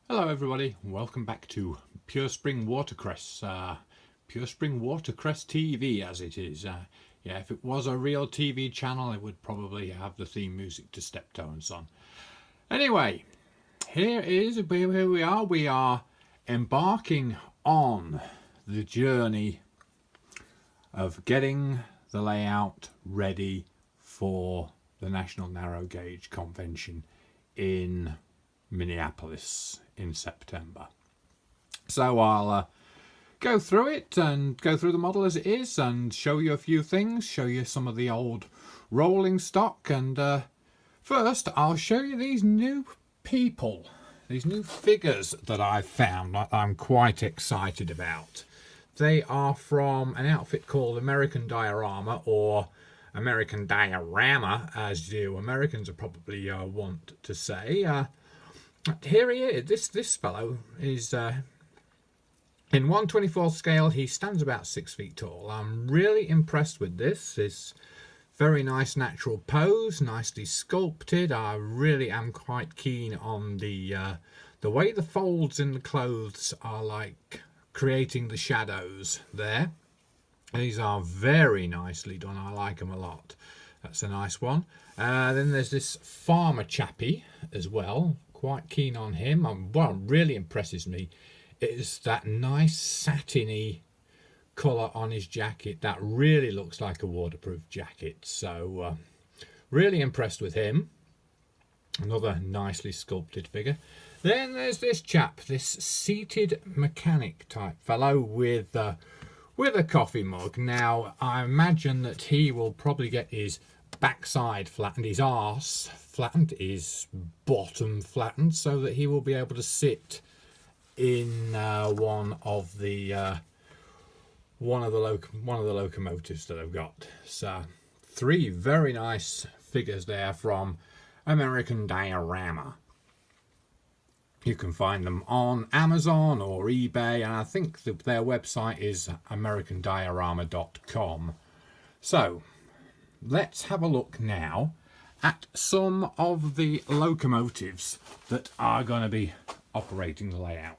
Hello everybody, welcome back to Purespring Watercress, Purespring Watercress TV as it is. Yeah, if it was a real TV channel it would probably have the theme music to Steptones on. Anyway, here we are embarking on the journey of getting the layout ready for the National Narrow Gauge Convention in Minneapolis in September. So I'll go through it and go through the model as it is and show you a few things, show you some of the old rolling stock, and first I'll show you these new people, these new figures that I've found that I'm quite excited about. They are from an outfit called American Diorama, or American Diorama as you Americans are probably want to say. Here he is. This fellow is in 1/24 scale. He stands about 6 feet tall. I'm really impressed with this. It's very nice natural pose, nicely sculpted. I really am quite keen on the way the folds in the clothes are like creating the shadows there. These are very nicely done. I like them a lot. That's a nice one. Then there's this farmer chappie as well. Quite keen on him. What really impresses me is that nice satiny colour on his jacket. That really looks like a waterproof jacket. So really impressed with him. Another nicely sculpted figure. Then there's this chap, this seated mechanic type fellow with a coffee mug. Now I imagine that he will probably get his backside flattened, his arse flattened, his bottom flattened, so that he will be able to sit in one of the locomotives that I've got. So 3 very nice figures there from American Diorama. You can find them on Amazon or eBay, and I think that their website is americandiorama.com. So let's have a look now at some of the locomotives that are going to be operating the layout.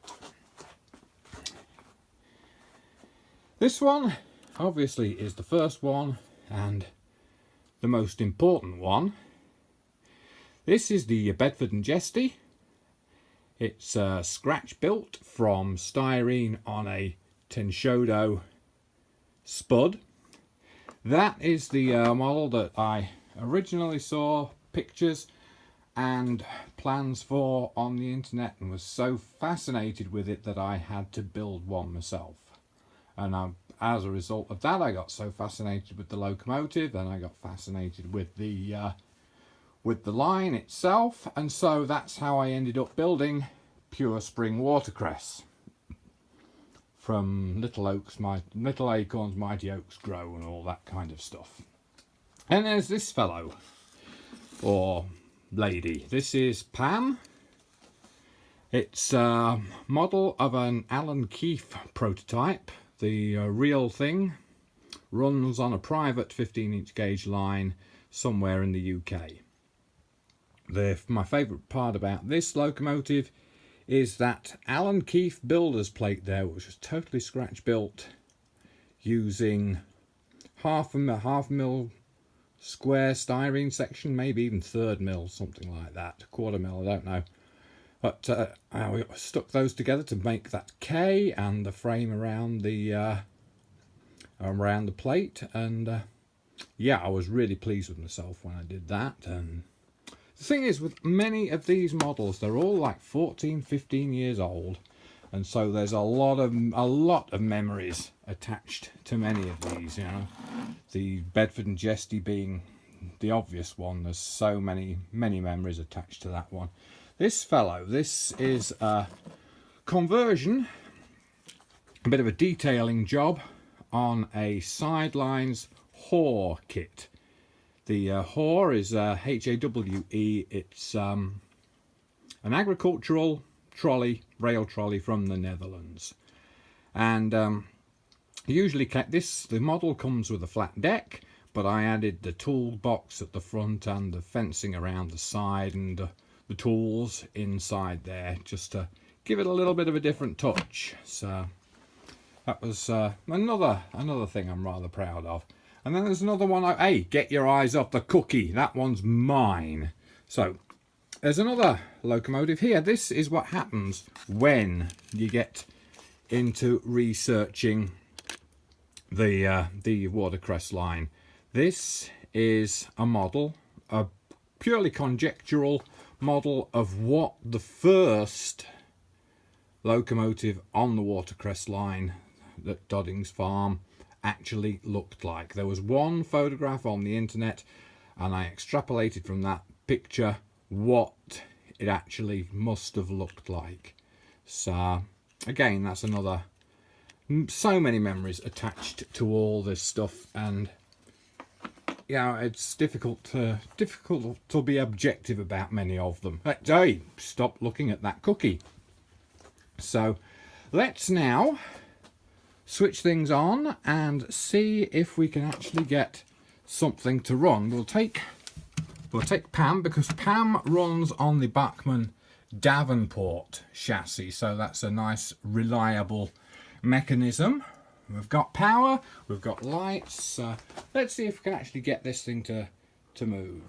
This one obviously is the first one and the most important one. This is the Bedford and Jesty. It's scratch built from styrene on a Tenshodo spud. That is the model that I originally saw pictures and plans for on the internet, and was so fascinated with it that I had to build one myself. And as a result of that, I got so fascinated with the locomotive, and I got fascinated with the line itself, and so that's how I ended up building Purespring Watercress. From little acorns mighty oaks grow, and all that kind of stuff. And there's this fellow, or lady. This is Pam. It's a model of an Alan Keefe prototype. The real thing runs on a private 15-inch gauge line somewhere in the UK. My favourite part about this locomotive is that Alan Keefe builder's plate there, which was totally scratch built using half mil square styrene section, maybe even 1/3 mil, something like that, 1/4 mil, I don't know. But we stuck those together to make that K and the frame around the plate, and yeah, I was really pleased with myself when I did that. And the thing is, with many of these models, they're all like 14-15 years old, and so there's a lot of memories attached to many of these. You know, the Bedford and Jesty being the obvious one. There's so many memories attached to that one. This fellow, this is a conversion, a bit of a detailing job on a sidelines Haw kit. The Haw is Hawe. It's an agricultural trolley, rail trolley from the Netherlands. And usually the model comes with a flat deck, but I added the toolbox at the front and the fencing around the side, and the tools inside there, just to give it a little bit of a different touch. So that was another thing I'm rather proud of. And then there's another one. Hey, get your eyes off the cookie. That one's mine. So there's another locomotive here. This is what happens when you get into researching the Watercress line. This is a model, a purely conjectural model of what the first locomotive on the Watercress line at Dodding's farm actually looked like. There was one photograph on the internet, and I extrapolated from that picture what it actually must have looked like. So again, that's another, so many memories attached to all this stuff, and you know, it's difficult to be objective about many of them. Hey, stop looking at that cookie. So let's now switch things on and see if we can actually get something to run. We'll take Pam, because Pam runs on the Bachmann Davenport chassis, so that's a nice reliable mechanism. We've got power, we've got lights. Let's see if we can actually get this thing to move.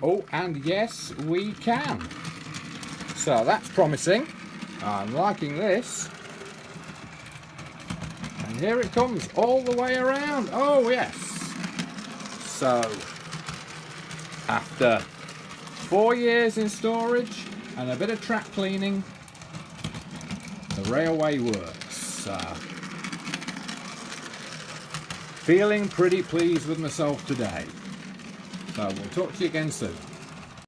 Oh, and yes, we can. So that's promising. I'm liking this. And here it comes all the way around. Oh yes. So after 4 years in storage and a bit of track cleaning, the railway works. Feeling pretty pleased with myself today. So we'll talk to you again soon.